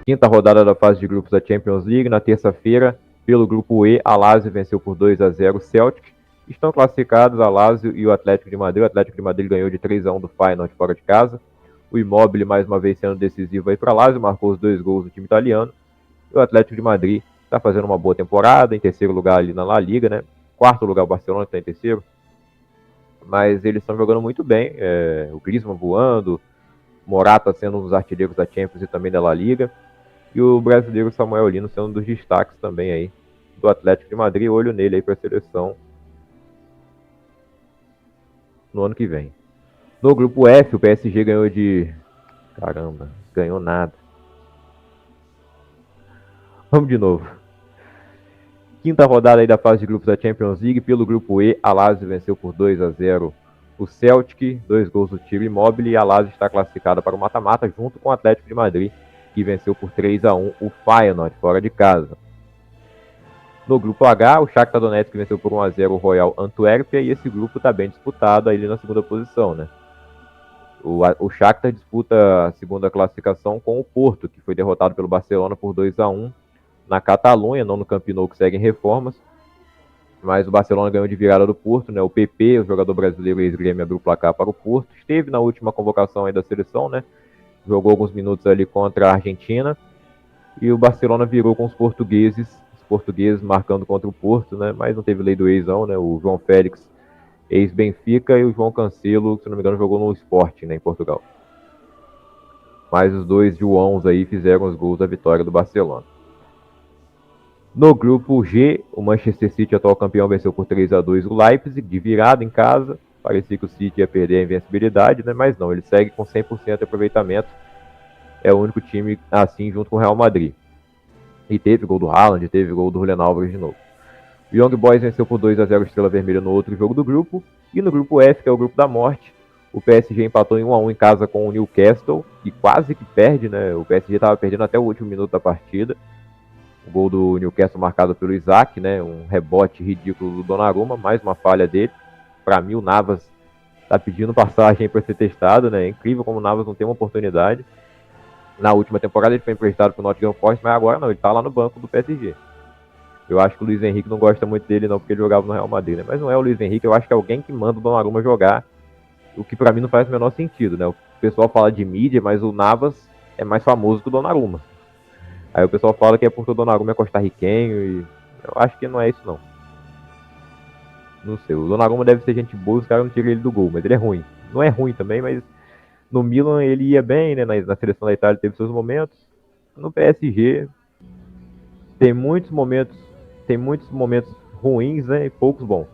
Quinta rodada da fase de grupos da Champions League. Na terça-feira, pelo grupo E, a Lazio venceu por 2-0 o Celtic. Estão classificados a Lazio e o Atlético de Madrid. O Atlético de Madrid ganhou de 3-1 do Feyenoord fora de casa. O Immobile, mais uma vez, sendo decisivo aí para a Lazio, marcou os 2 gols do time italiano. E o Atlético de Madrid está fazendo uma boa temporada, em terceiro lugar ali na La Liga, né? Quarto lugar o Barcelona, que está em terceiro. Mas eles estão jogando muito bem. O Griezmann voando, Morata sendo um dos artilheiros da Champions e também da La Liga. E o brasileiro Samuel Lino sendo um dos destaques também aí do Atlético de Madrid. Olho nele aí para a seleção no ano que vem. No grupo F, o PSG ganhou de... Caramba, ganhou nada. Vamos de novo. Quinta rodada aí da fase de grupos da Champions League. Pelo grupo E, a Lazio venceu por 2-0 o Celtic, 2 gols do Tiro Immobile, e a Lazio está classificada para o mata-mata junto com o Atlético de Madrid, que venceu por 3-1 o Feyenoord fora de casa. No grupo H, o Shakhtar Donetsk venceu por 1-0 o Royal Antuérpia, e esse grupo está bem disputado aí na segunda posição, né? O Shakhtar disputa a segunda classificação com o Porto, que foi derrotado pelo Barcelona por 2-1 na Catalunha, não no Camp Nou, que segue em reformas. Mas o Barcelona ganhou de virada do Porto, né? O PP, o jogador brasileiro ex-Grêmio, abriu o placar para o Porto. Esteve na última convocação aí da seleção, né? Jogou alguns minutos ali contra a Argentina. E o Barcelona virou com os portugueses marcando contra o Porto, né? Mas não teve lei do ex-ão, né? O João Félix, ex-Benfica, e o João Cancelo, se não me engano, jogou no Sport, né, em Portugal. Mas os dois Joãos aí fizeram os gols da vitória do Barcelona. No grupo G, o Manchester City, atual campeão, venceu por 3-2 o Leipzig, de virada em casa. Parecia que o City ia perder a invencibilidade, né? Mas não, ele segue com 100% de aproveitamento. É o único time assim junto com o Real Madrid. E teve gol do Haaland, teve gol do Julián Álvares de novo. O Young Boys venceu por 2-0 o Estrela Vermelha no outro jogo do grupo. E no grupo F, que é o grupo da morte, o PSG empatou em 1-1 em casa com o Newcastle, e quase que perde, né? O PSG estava perdendo até o último minuto da partida. O gol do Newcastle marcado pelo Isaac, né? Um rebote ridículo do Donnarumma, mais uma falha dele. Para mim, o Navas tá pedindo passagem para ser testado, né? É incrível como o Navas não tem uma oportunidade. Na última temporada ele foi emprestado para o Nottingham Forest, mas agora não, ele tá lá no banco do PSG. Eu acho que o Luiz Henrique não gosta muito dele não, porque ele jogava no Real Madrid, né? Mas não é o Luiz Henrique, eu acho que é alguém que manda o Donnarumma jogar, o que para mim não faz o menor sentido, né? O pessoal fala de mídia, mas o Navas é mais famoso que o Donnarumma. Aí o pessoal fala que é porque o Donnarumma é costarriquenho, e eu acho que não é isso não. Não sei, o Donnarumma deve ser gente boa, os caras não tiram ele do gol, mas ele é ruim. Não é ruim também, mas no Milan ele ia bem, né? Na seleção da Itália teve seus momentos. No PSG tem muitos momentos ruins, né? E poucos bons.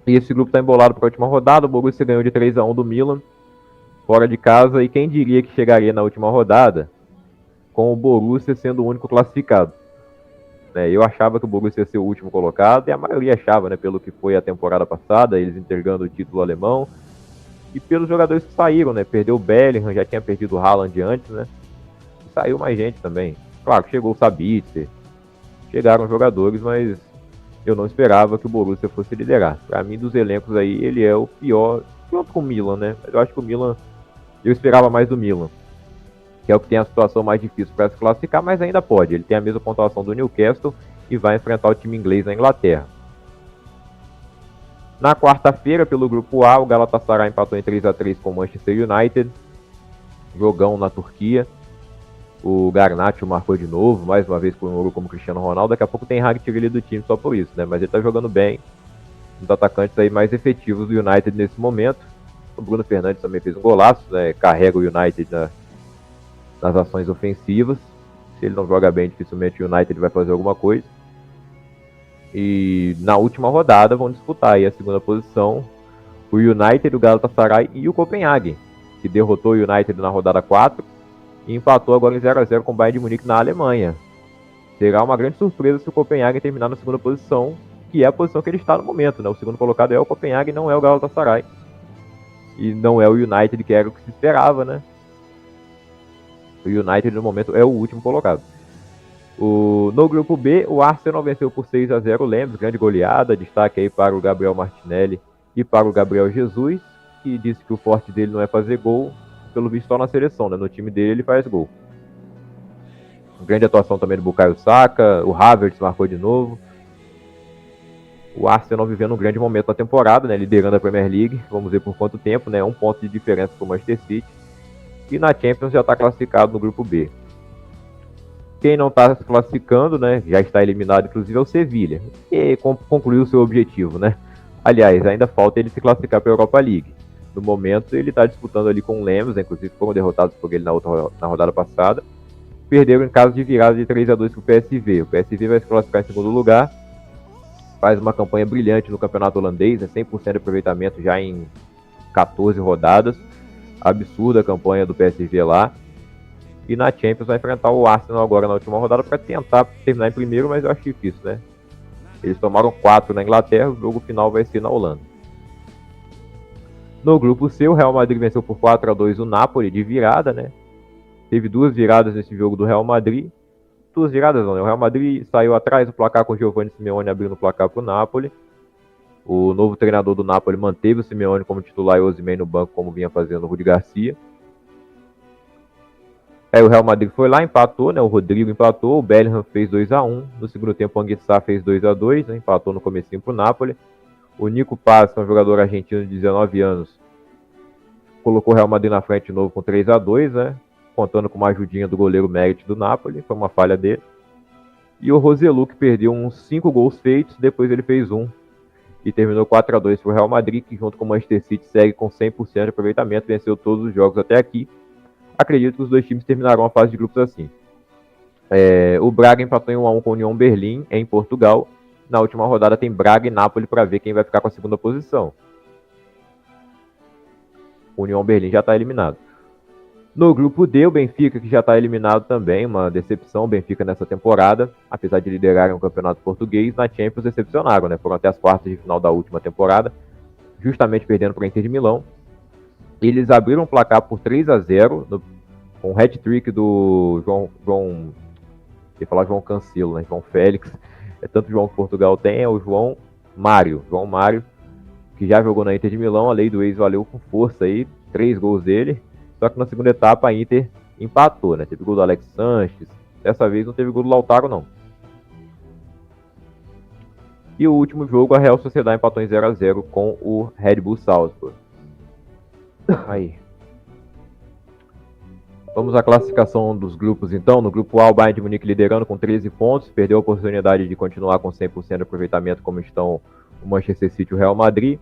E esse grupo tá embolado para a última rodada. O Borussia ganhou de 3-1 do Milan, fora de casa, e quem diria que chegaria na última rodada com o Borussia sendo o único classificado. Eu achava que o Borussia ia ser o último colocado, e a maioria achava, né, pelo que foi a temporada passada, eles entregando o título alemão, e pelos jogadores que saíram, né? Perdeu o Bellingham, já tinha perdido o Haaland antes, né? E saiu mais gente também. Claro, chegou o Sabitzer, chegaram jogadores, mas eu não esperava que o Borussia fosse liderar. Para mim, dos elencos aí, ele é o pior, junto com o Milan, né? Mas eu acho que o Milan, eu esperava mais do Milan, que é o que tem a situação mais difícil para se classificar, mas ainda pode. Ele tem a mesma pontuação do Newcastle e vai enfrentar o time inglês na Inglaterra. Na quarta-feira, pelo grupo A, o Galatasaray empatou em 3-3 com o Manchester United. Jogão na Turquia. O Garnacho marcou de novo, mais uma vez comemorou como Cristiano Ronaldo. Daqui a pouco tem Rakitic do time só por isso, né? Mas ele tá jogando bem. Um dos atacantes aí mais efetivos do United nesse momento. O Bruno Fernandes também fez um golaço, né? Carrega o United nas ações ofensivas. Se ele não joga bem, dificilmente o United vai fazer alguma coisa. E na última rodada vão disputar aí a segunda posição o United, o Galatasaray e o Copenhague, que derrotou o United na rodada 4 e empatou agora em 0-0 com o Bayern de Munique na Alemanha. Será uma grande surpresa se o Copenhague terminar na segunda posição, que é a posição que ele está no momento, né? O segundo colocado é o Copenhague, não é o Galatasaray. E não é o United, que era o que se esperava, né? O United no momento é o último colocado. No grupo B, o Arsenal venceu por 6-0 o Lens, grande goleada. Destaque aí para o Gabriel Martinelli e para o Gabriel Jesus, que disse que o forte dele não é fazer gol, pelo visto só na seleção, né? No time dele ele faz gol. Grande atuação também do Bukayo Saka, o Havertz marcou de novo. O Arsenal vivendo um grande momento na temporada, né, liderando a Premier League, vamos ver por quanto tempo, né, 1 ponto de diferença para o Manchester City. E na Champions já está classificado no grupo B. Quem não está se classificando, né, já está eliminado, inclusive, é o Sevilla, que concluiu o seu objetivo, né. Aliás, ainda falta ele se classificar para a Europa League. No momento, ele está disputando ali com o Lemos, né, inclusive foram derrotados por ele na rodada passada. Perderam em caso de virada de 3-2 para o PSV. O PSV vai se classificar em segundo lugar, faz uma campanha brilhante no campeonato holandês, né, 100% de aproveitamento já em 14 rodadas. Absurda a campanha do PSV lá. E na Champions vai enfrentar o Arsenal agora na última rodada para tentar terminar em primeiro, mas eu acho difícil, né? Eles tomaram 4 na Inglaterra, o jogo final vai ser na Holanda. No grupo C, o Real Madrid venceu por 4-2 o Napoli de virada, né? Teve 2 viradas nesse jogo do Real Madrid. 2 viradas não, né? O Real Madrid saiu atrás do placar com o Giovanni Simeone abrindo o placar para o Napoli. O novo treinador do Napoli manteve o Simeone como titular e o Osimhen no banco, como vinha fazendo o Rudi Garcia. Aí o Real Madrid foi lá, empatou, né? O Rodrigo empatou, o Bellingham fez 2-1. No segundo tempo, o Anguissa fez 2-2, né? Empatou no comecinho pro Napoli. O Nico Paz, que é um jogador argentino de 19 anos, colocou o Real Madrid na frente de novo com 3-2, né? Contando com uma ajudinha do goleiro Meret do Napoli, foi uma falha dele. E o Roselu, que perdeu uns 5 gols feitos, depois ele fez 1. E terminou 4-2 para o Real Madrid, que junto com o Manchester City segue com 100% de aproveitamento, venceu todos os jogos até aqui. Acredito que os dois times terminarão a fase de grupos assim. O Braga empatou em 1-1 com o União Berlim, em Portugal. Na última rodada tem Braga e Napoli para ver quem vai ficar com a segunda posição. O União Berlim já está eliminado. No grupo D, o Benfica, que já está eliminado também, uma decepção, o Benfica nessa temporada, apesar de liderarem o campeonato português, na Champions decepcionaram, né? Foram até as quartas de final da última temporada, justamente perdendo para a Inter de Milão. Eles abriram o placar por 3-0, com o hat-trick do João Cancelo, né? João Félix, tanto João que Portugal tem, é o João Mário, que já jogou na Inter de Milão, a lei do ex valeu com força aí, 3 gols dele. Só que na segunda etapa a Inter empatou, né? Teve gol do Alex Sanches. Dessa vez não teve gol do Lautaro, não. E o último jogo, a Real Sociedade empatou em 0-0 com o Red Bull Salzburg. Aí. Vamos à classificação dos grupos, então. No grupo A, o Bayern de Munique liderando com 13 pontos. Perdeu a oportunidade de continuar com 100% de aproveitamento, como estão o Manchester City e o Real Madrid.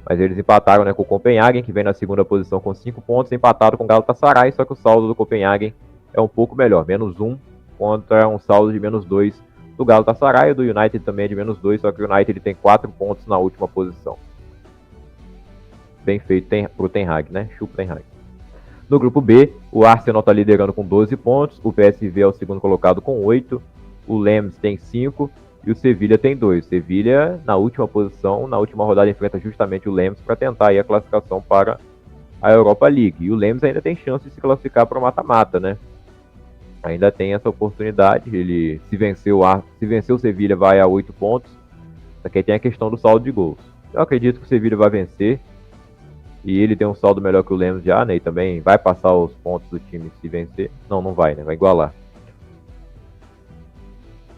Mas eles empataram, né, com o Copenhagen, que vem na segunda posição com 5 pontos, empatado com o Galatasaray, só que o saldo do Copenhagen é um pouco melhor, -1 contra um saldo de -2 do Galatasaray. O do United também é de -2, só que o United tem 4 pontos na última posição. Bem feito pro Ten Hag, né? Chupa Ten Hag. No grupo B, o Arsenal está liderando com 12 pontos, o PSV é o segundo colocado com 8, o Lens tem 5, e o Sevilla tem 2. Sevilla, na última posição, na última rodada, enfrenta justamente o Lens para tentar aí a classificação para a Europa League. E o Lens ainda tem chance de se classificar para o mata-mata, né? Ainda tem essa oportunidade. Ele, se vencer o Sevilla, vai a 8 pontos. Só que aí tem a questão do saldo de gols. Eu acredito que o Sevilla vai vencer. E ele tem um saldo melhor que o Lens já, né? E também vai passar os pontos do time se vencer. Não, não vai, né? Vai igualar.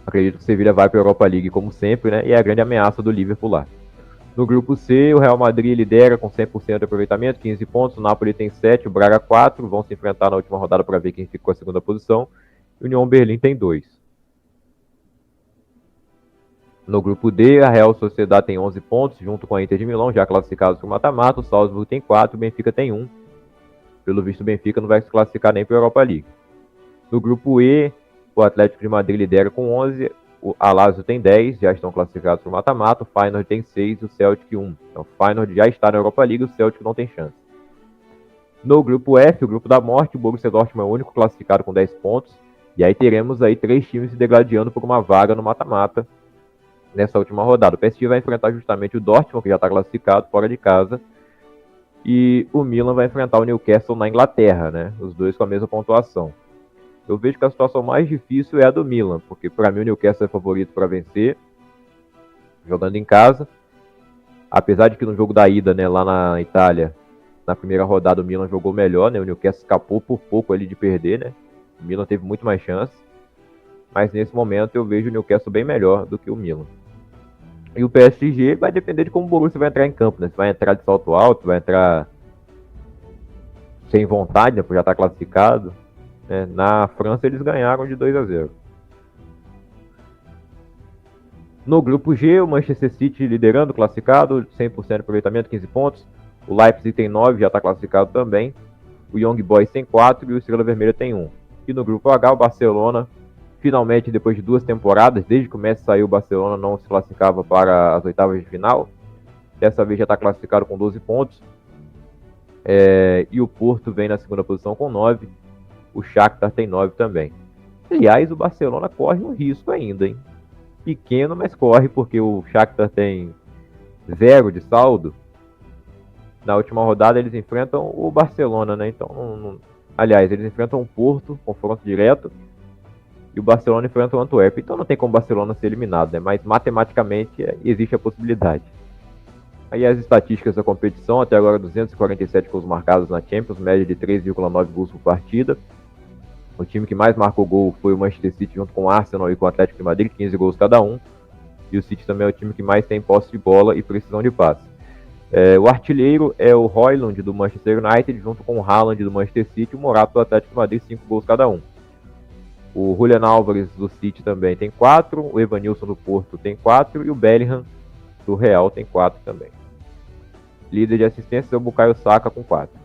Acredito que o Sevilla vai para a Europa League como sempre, né? E é a grande ameaça do Liverpool lá. No grupo C, o Real Madrid lidera com 100% de aproveitamento, 15 pontos. O Napoli tem 7, o Braga 4. Vão se enfrentar na última rodada para ver quem fica com a segunda posição. E o União Berlim tem 2. No grupo D, a Real Sociedade tem 11 pontos, junto com a Inter de Milão, já classificados para o mata-mata. O Salzburg tem 4, o Benfica tem 1. Pelo visto, o Benfica não vai se classificar nem para a Europa League. No grupo E, o Atlético de Madrid lidera com 11, o Lazio tem 10, já estão classificados para o mata-mata, o Feyenoord tem 6 e o Celtic 1. Então o Feyenoord já está na Europa League, o Celtic não tem chance. No grupo F, o grupo da morte, o Borussia Dortmund é o único classificado com 10 pontos, e aí teremos aí 3 times se degradando por uma vaga no mata-mata nessa última rodada. O PSG vai enfrentar justamente o Dortmund, que já está classificado fora de casa, e o Milan vai enfrentar o Newcastle na Inglaterra, né? Os dois com a mesma pontuação. Eu vejo que a situação mais difícil é a do Milan, porque para mim o Newcastle é favorito para vencer, jogando em casa. Apesar de que no jogo da ida, né, lá na Itália, na primeira rodada o Milan jogou melhor, né? O Newcastle escapou por pouco ali de perder, né? O Milan teve muito mais chance. mas nesse momento eu vejo o Newcastle bem melhor do que o Milan. E o PSG vai depender de como o Borussia vai entrar em campo, né? Se vai entrar de salto alto, vai entrar sem vontade, né? Porque já está classificado. Né? Na França eles ganharam de 2-0. No grupo G, o Manchester City liderando, classificado, 100% de aproveitamento, 15 pontos. O Leipzig tem 9, já está classificado também. O Young Boys tem 4 e o Estrela Vermelha tem 1. E no grupo H, o Barcelona, finalmente, depois de 2 temporadas, desde que o Messi saiu, o Barcelona não se classificava para as oitavas de final. Dessa vez já está classificado com 12 pontos. E o Porto vem na segunda posição com 9. O Shakhtar tem 9 também. Aliás, o Barcelona corre um risco ainda, hein? Pequeno, mas corre, porque o Shakhtar tem 0 de saldo. Na última rodada eles enfrentam o Barcelona, né? Então, aliás, eles enfrentam o Porto, confronto direto, e o Barcelona enfrenta o Antwerp. Então não tem como o Barcelona ser eliminado, né? Mas matematicamente existe a possibilidade. Aí as estatísticas da competição, até agora 247 gols marcados na Champions, média de 3,9 gols por partida. O time que mais marcou gol foi o Manchester City junto com o Arsenal e com o Atlético de Madrid, 15 gols cada um. E o City também é o time que mais tem posse de bola e precisão de passe. O artilheiro é o Højlund do Manchester United, junto com o Haaland do Manchester City e o Morata do Atlético de Madrid, 5 gols cada um. O Julian Álvares do City também tem 4, o Evanilson do Porto tem 4 e o Bellingham do Real tem 4 também. Líder de assistências é o Bukayo Saka com 4.